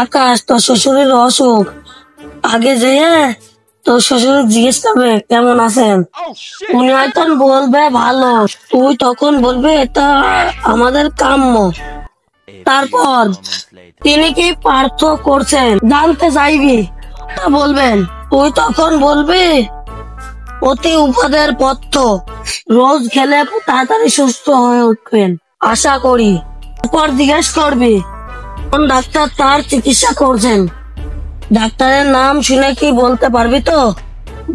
আকাশ, তোর শ্বশুরের অসুখ, আগে যেয়ে তোর শ্বশুর জিজ্ঞেস করবে কেমন আছেন। উনি হয়তো বলবে ভালো, তুই তখন বলবে এটা আমাদের কাম্য। তারপর তিনি কি পার্থ করছেন জানতে চাইবি, তা বলবেন। তুই তখন বলবি অতি উপদের পথ্য, রোজ খেলে তাড়াতাড়ি সুস্থ হয়ে উঠবেন আশা করি। তারপর জিজ্ঞেস করবি কোন ডাক্তার তার চিকিৎসা করছেন। ডাক্তারের নাম শুনে কি বলতে পারবি তো?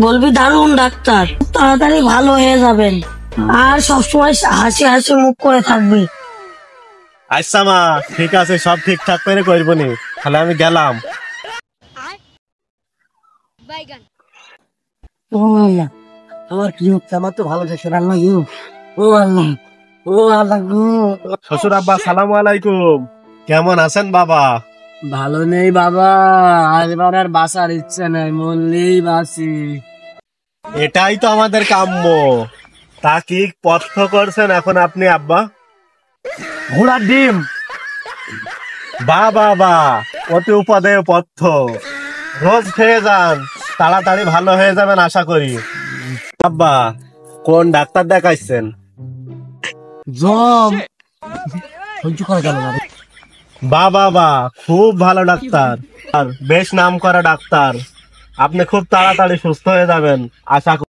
বলবি দারুণ ডাক্তার, খুব তাড়াতাড়ি ভালো হয়ে যাবেন। আর সবসময় হাসি হাসি মুখ করে থাকবি। আচ্ছা মা, ঠিক আছে, সব ঠিকঠাক করে করবো নি, তাহলে আমি গেলাম। ও আল্লাহ, আমার কি হচ্ছে? আমার তো ভালো শেষ রান্না গো। ও আল্লাহ, ও আল্লাহ গো। শ্বশুর আব্বা, সালামু আলাইকুম। কেমন আছেন বাবা? ভালো নেই বাবা, আজবার আর বাঁচার ইচ্ছে নেই, মরলেই বাঁচি। এটাই তো আমাদের কাম্য। তা কি পথ্য করছেন এখন আপনি আব্বা? ঘোড়ার ডিম। বা বাবা, অতি উপদেয় পথ্য, রোজ খেয়ে যান, তাড়াতাড়ি ভালো হয়ে যাবেন আশা করি। আব্বা, কোন ডাক্তার দেখাইছেন? জম সহ্য করা গেল না। বা বাবা, খুব ভালো ডাক্তার, আর বেশ নাম করা ডাক্তার। আপনি খুব তাড়াতাড়ি সুস্থ হয়ে যাবেন আশা করি।